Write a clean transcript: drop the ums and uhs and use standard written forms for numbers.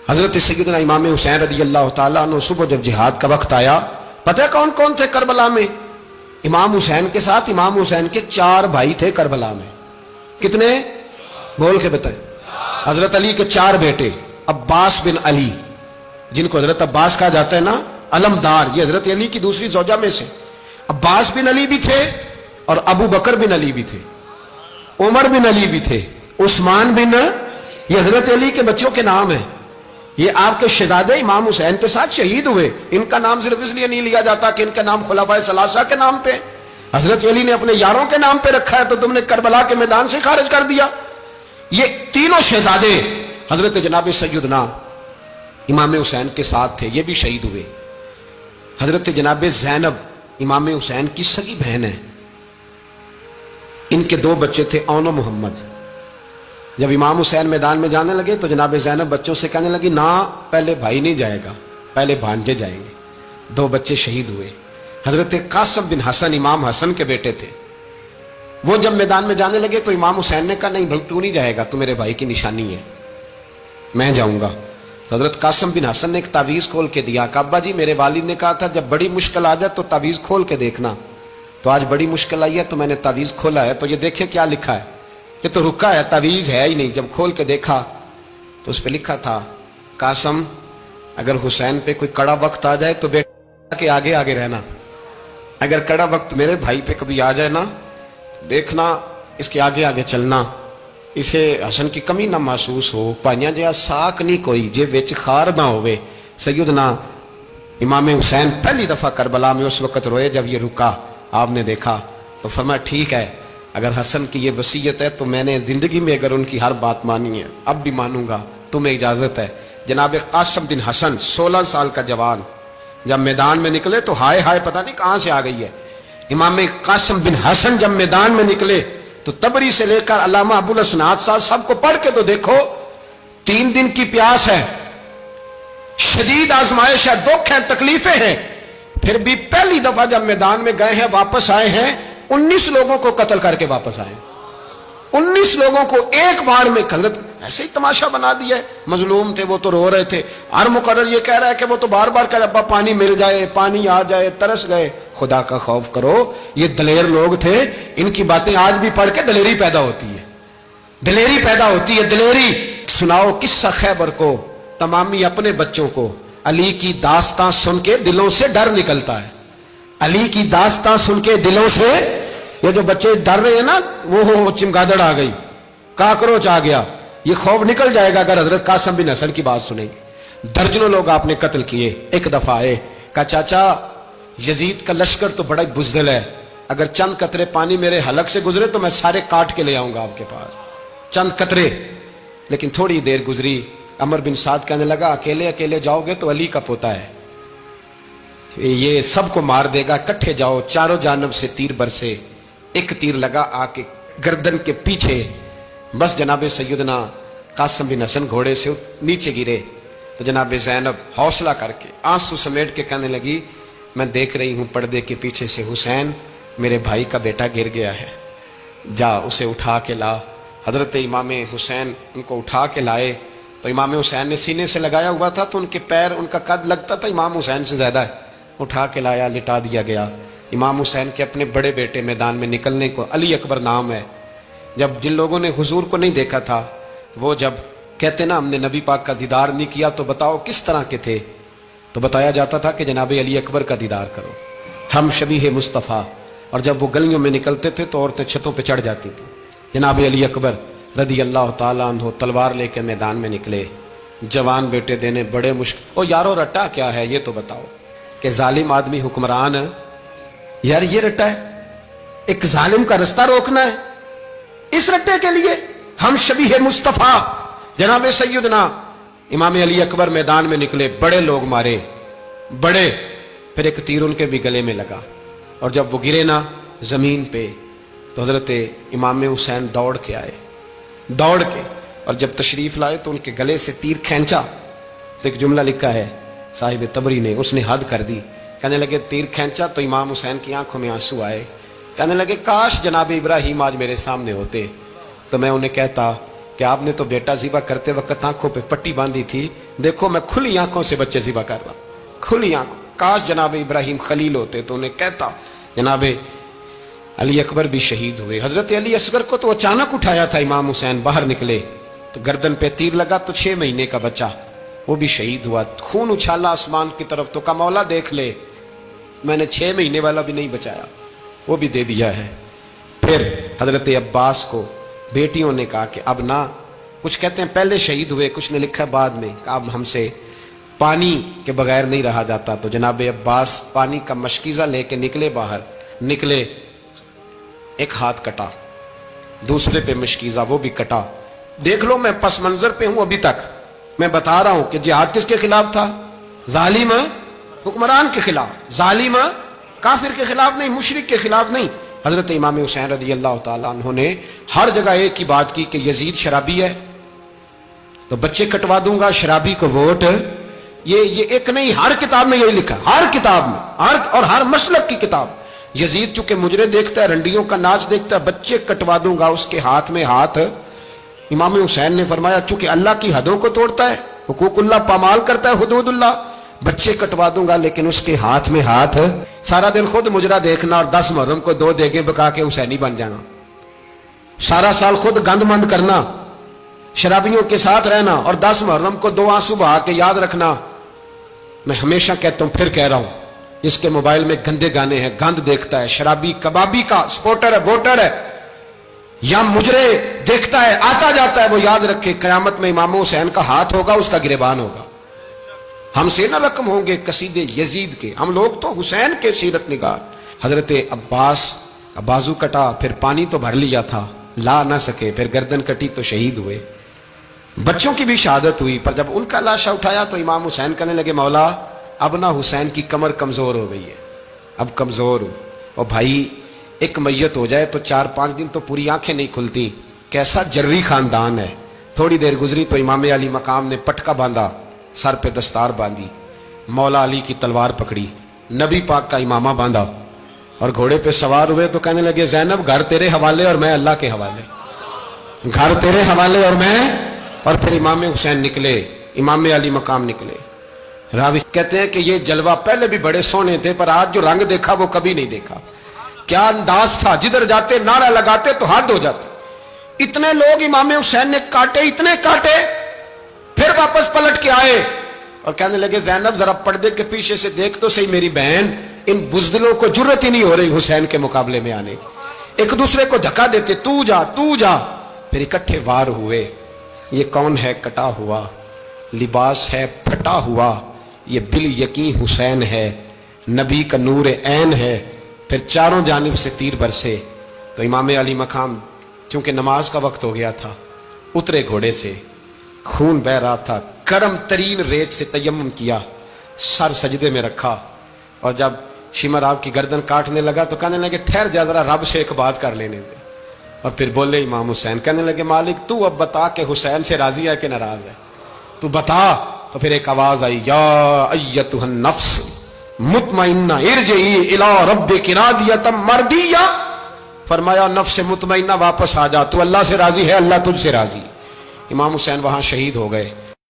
حضرت سیدنا امام حسین رضی اللہ تعالیٰ عنہ صبح جب جہاد کا وقت آیا، پتہ ہے کون کون تھے کربلا میں؟ امام حسین کے ساتھ امام حسین کے 4 بھائی تھے کربلا میں۔ کتنے؟ بول کے بتائیں۔ حضرت علی کے 4 بیٹے، عباس بن علی، جن کو حضرت عباس کہا جاتا ہے نا، علمدار، یہ حضرت علی کی دوسری زوجہ میں سے عباس بن علی بھی تھے، اور ابو بکر بن علی بھی تھے، عمر بن علی بھی تھے، عثمان بن، یہ حضرت علی کے بچوں کے نام ہیں۔ یہ آپ کے شہزادے امام حسین کے ساتھ شہید ہوئے، ان کا نام صرف اس لیے نہیں لیا جاتا کہ ان کا نام خلفائے ثلاثہ کے نام پہ، حضرت علی نے اپنے یاروں کے نام پہ رکھا ہے تو تم نے کربلا کے میدان سے خارج کر دیا۔ یہ تینوں شہزادے حضرت جناب سیدنا امام حسین کے ساتھ تھے، یہ بھی شہید ہوئے۔ حضرت جناب زینب امام حسین کی سگی بہن ہے، ان کے 2 بچے تھے، اون و محمد۔ جب امام حسین میدان میں جانے لگے تو جناب زینب بچوں سے کہنے لگی، نہ پہلے بھائی نہیں جائے گا، پہلے بھانجے جائیں گے۔ 2 بچے شہید ہوئے۔ حضرت قاسم بن حسن امام حسن کے بیٹے تھے، وہ جب میدان میں جانے لگے تو امام حسین نے کہا، نہیں بھائی تو نہیں جائے گا، تو میرے بھائی کی نشانی ہے، میں جاؤں گا۔ حضرت قاسم بن حسن نے ایک تعویذ کھول کے دیا کہ ابا جی میرے والد نے کہا تھا جب بڑی مشکل آ جائے تو تعویذ کھول کے دیکھنا، تو آج بڑی مشکل آئی ہے تو میں نے تعویذ کھولا ہے، تو یہ دیکھے کیا لکھا ہے، یہ تو رکا ہے، تعویذ ہے ہی نہیں۔ جب کھول کے دیکھا تو اس پہ لکھا تھا، قاسم اگر حسین پہ کوئی کڑا وقت آ جائے تو بیٹا کے آگے آگے رہنا، اگر کڑا وقت میرے بھائی پہ کبھی آ جائے نا، دیکھنا اس کے آگے آگے چلنا، اسے حسن کی کمی نہ محسوس ہو، پائیاں جہاں ساک نہیں کوئی جے وچ خار نہ ہوئے۔ سیدنا امام حسین پہلی دفعہ کربلا میں اس وقت روئے جب یہ رکا، آپ نے دیکھا تو فرمایا ٹھیک ہے، اگر حسن کی یہ وصیت ہے تو میں نے زندگی میں اگر ان کی ہر بات مانی ہے اب بھی مانوں گا، تمہیں اجازت ہے۔ جناب قاسم بن حسن 16 سال کا جوان جب میدان میں نکلے تو ہائے ہائے پتہ نہیں کہاں سے آ گئی ہے۔ امام قاسم بن حسن جب میدان میں نکلے تو تبری سے لے کر علامہ ابو الاسناد صاحب سب کو پڑھ کے تو دیکھو، 3 دن کی پیاس ہے، شدید آزمائش ہے، دکھ ہے، تکلیفیں ہیں، پھر بھی پہلی دفعہ جب میدان میں گئے ہیں واپس آئے ہیں 19 لوگوں کو قتل کر کے واپس آئے، 19 لوگوں کو ایک بار میں۔ حضرت ایسے ہی تماشا بنا دیا ہے، مظلوم تھے وہ تو رو رہے تھے، ہر مقرر یہ کہہ رہا ہے کہ وہ تو بار بار کہ ابا پانی مل جائے، پانی آ جائے، ترس گئے۔ خدا کا خوف کرو، یہ دلیر لوگ تھے، ان کی باتیں آج بھی پڑھ کے دلیری پیدا ہوتی ہے، دلیری پیدا ہوتی ہے، دلیری۔ سناؤ قصہ خیبر کو تمامی اپنے بچوں کو، علی کی داستان سن کے دلوں سے ڈر نکلتا ہے، علی کی داستان سن کے دلوں سے، یہ جو بچے ڈر رہے ہیں نا، وہ چمگادڑ آ گئی، کاکروچ آ گیا، یہ خوف نکل جائے گا اگر حضرت قاسم بن حسن کی بات سنیں گے۔ درجنوں لوگ آپ نے قتل کیے۔ ایک دفعہ آئے، کہا چاچا یزید کا لشکر تو بڑا بزدل ہے، اگر چند قطرے پانی میرے حلق سے گزرے تو میں سارے کاٹ کے لے آؤں گا آپ کے پاس، چند قطرے۔ لیکن تھوڑی دیر گزری، عمر بن سعد کہنے لگا اکیلے اکیلے جاؤ گے تو علی کا پوتا ہے، یہ سب کو مار دے گا، کٹھے جاؤ۔ چاروں جانب سے تیر برسے، ایک تیر لگا آ کے گردن کے پیچھے، بس جناب سیدنا قاسم بن حسن گھوڑے سے نیچے گرے تو جناب زینب حوصلہ کر کے آنسو سمیٹ کے کہنے لگی، میں دیکھ رہی ہوں پردے کے پیچھے سے حسین میرے بھائی کا بیٹا گر گیا ہے، جا اسے اٹھا کے لا۔ حضرت امام حسین ان کو اٹھا کے لائے تو امام حسین نے سینے سے لگایا ہوا تھا تو ان کے پیر، ان کا قد لگتا تھا امام حسین سے زیادہ ہے، اٹھا کے لایا، لٹا دیا گیا۔ امام حسین کے اپنے بڑے بیٹے میدان میں نکلنے کو، علی اکبر نام ہے، جب جن لوگوں نے حضور کو نہیں دیکھا تھا وہ جب کہتے نا ہم نے نبی پاک کا دیدار نہیں کیا تو بتاؤ کس طرح کے تھے، تو بتایا جاتا تھا کہ جناب علی اکبر کا دیدار کرو، ہم شبیہ مصطفیٰ۔ اور جب وہ گلیوں میں نکلتے تھے تو عورتیں چھتوں پہ چڑھ جاتی تھیں۔ جناب علی اکبر رضی اللہ تعالیٰ عنہ تلوار لے کے میدان میں نکلے، جوان بیٹے دینے بڑے مشکل۔ او یارو رٹا کیا ہے یہ تو بتاؤ، کہ ظالم آدمی حکمران ہے، یار یہ رٹا ہے، ایک ظالم کا رستہ روکنا ہے، اس رٹے کے لیے ہم شبیہ مصطفیٰ جناب سیدنا امام علی اکبر میدان میں نکلے، بڑے لوگ مارے، بڑے، پھر ایک تیر ان کے بھی گلے میں لگا، اور جب وہ گرے نا زمین پہ تو حضرت امام حسین دوڑ کے آئے، دوڑ کے، اور جب تشریف لائے تو ان کے گلے سے تیر کھینچا تو ایک جملہ لکھا ہے صاحب تبری نے، اس نے حد کر دی، کہنے لگے تیر کھینچا تو امام حسین کی آنکھوں میں آنسو آئے، کہنے لگے کاش جناب ابراہیم آج میرے سامنے ہوتے تو میں انہیں کہتا کہ آپ نے تو بیٹا ذبح کرتے وقت آنکھوں پہ پٹی باندھی تھی، دیکھو میں کھلی آنکھوں سے بچے ذبح کر رہا ہوں، کھلی آنکھوں۔ کاش جناب ابراہیم خلیل ہوتے تو انہیں کہتا۔ جناب علی اکبر بھی شہید ہوئے۔ حضرت علی اصغر کو تو اچانک اٹھایا تھا امام حسین، باہر نکلے تو گردن پہ تیر لگا تو 6 مہینے کا بچہ وہ بھی شہید ہوا، خون اچھالا آسمان کی طرف تو کہا مولا دیکھ لے، میں نے 6 مہینے والا بھی نہیں بچایا، وہ بھی دے دیا ہے۔ پھر حضرت عباس کو بیٹیوں نے کہا کہ اب نہ، کچھ کہتے ہیں پہلے شہید ہوئے، کچھ نے لکھا بعد میں، کہ اب ہم سے پانی کے بغیر نہیں رہا جاتا، تو جناب عباس پانی کا مشکیزہ لے کے نکلے، باہر نکلے، ایک ہاتھ کٹا، دوسرے پہ مشکیزہ وہ بھی کٹا۔ دیکھ لو میں پس منظر پہ ہوں ابھی تک، میں بتا رہا ہوں کہ جہاد کس کے خلاف تھا؟ ظالم حکمران کے خلاف، ظالم کافر کے خلاف نہیں، مشرک کے خلاف نہیں۔ حضرت امام حسین رضی اللہ تعالیٰ عنہ نے ہر جگہ ایک ہی بات کی کہ یزید شرابی ہے تو بچے کٹوا دوں گا، شرابی کو ووٹ۔ یہ ایک نہیں، ہر کتاب میں یہی لکھا، ہر کتاب میں، اور ہر مسلک کی کتاب۔ یزید چونکہ مجرے دیکھتا ہے، رنڈیوں کا ناچ دیکھتا ہے، بچے کٹوا دوں گا، اس کے ہاتھ میں ہاتھ۔ امام حسین نے فرمایا چونکہ اللہ کی حدوں کو توڑتا ہے، حقوق اللہ پامال کرتا ہے، حدود اللہ، بچے کٹوا دوں گا لیکن اس کے ہاتھ میں ہاتھ۔ سارا دن خود مجرا دیکھنا اور 10 محرم کو 2 دیگیں پکا کے حسینی بن جانا، سارا سال خود گند مند کرنا، شرابیوں کے ساتھ رہنا، اور 10 محرم کو 2 آنسو بہا کے یاد رکھنا۔ میں ہمیشہ کہتا ہوں، پھر کہہ رہا ہوں، جس کے موبائل میں گندے گانے ہیں، گند دیکھتا ہے، شرابی کبابی کا سپورٹر ہے، ووٹر ہے، یا مجرے دیکھتا ہے، آتا جاتا ہے، وہ یاد رکھے قیامت میں امام حسین کا ہاتھ ہوگا، اس کا گریبان ہوگا۔ ہم سے نہ رقم ہوں گے قصیدے یزید کے، ہم لوگ تو حسین کے سیرت نگار۔ حضرت عباس کا بازو کٹا، پھر پانی تو بھر لیا تھا، لا نہ سکے، پھر گردن کٹی تو شہید ہوئے۔ بچوں کی بھی شہادت ہوئی، پر جب ان کا لاشا اٹھایا تو امام حسین کہنے لگے مولا اب نہ حسین کی کمر کمزور ہو گئی ہے، اب کمزور ہو، اور بھائی ایک میت ہو جائے تو 4-5 دن تو پوری آنکھیں نہیں کھلتی، کیسا جری خاندان ہے۔ تھوڑی دیر گزری تو امام علی مقام نے پٹکا باندھا، سر پہ دستار باندھی، مولا علی کی تلوار پکڑی، نبی پاک کا امامہ باندھا، اور گھوڑے پہ سوار ہوئے تو کہنے لگے زینب گھر تیرے حوالے اور میں اللہ کے حوالے، گھر تیرے حوالے اور میں۔ اور پھر امام حسین نکلے، امام علی مقام نکلے۔ راوی کہتے ہیں کہ یہ جلوہ پہلے بھی بڑے سونے تھے، پر آج جو رنگ دیکھا وہ کبھی نہیں دیکھا۔ کیا انداز تھا، جدھر جاتے نعرہ لگاتے تو حد ہو جاتے۔ اتنے لوگ امام حسین نے کاٹے، اتنے کاٹے، پھر واپس پلٹ کے آئے اور کہنے لگے زینب ذرا پردے کے پیچھے سے دیکھ تو صحیح میری بہن، ان بزدلوں کو جرت ہی نہیں ہو رہی حسین کے مقابلے میں آنے، ایک دوسرے کو دھکا دیتے، تو جا تو جا۔ پھر اکٹھے وار ہوئے۔ یہ کون ہے؟ کٹا ہوا، لباس ہے پھٹا ہوا، یہ بال یقین حسین ہے، نبی کا نور عین ہے۔ پھر چاروں جانب سے تیر برسے تو امام علی مقام چونکہ نماز کا وقت ہو گیا تھا، اترے گھوڑے سے، خون بہ رہا تھا، گرم ترین ریت سے تیمم کیا، سر سجدے میں رکھا، اور جب شمر آپ کی گردن کاٹنے لگا تو کہنے لگے ٹھہر جا ذرا رب سے ایک بات کر لینے دے۔ اور پھر بولے امام حسین، کہنے لگے مالک تو اب بتا کہ حسین سے راضی ہے کہ ناراض ہے، تو بتا۔ تو پھر ایک آواز آئی، یا ایتھا النفس مطمئنہ ارجعی الی ربک راضیۃ مرضیہ، فرمایا نفس مطمئنہ واپس آ جا، تو اللہ سے راضی ہے، اللہ تجھ سے راضی۔ امام حسین وہاں شہید ہو گئے۔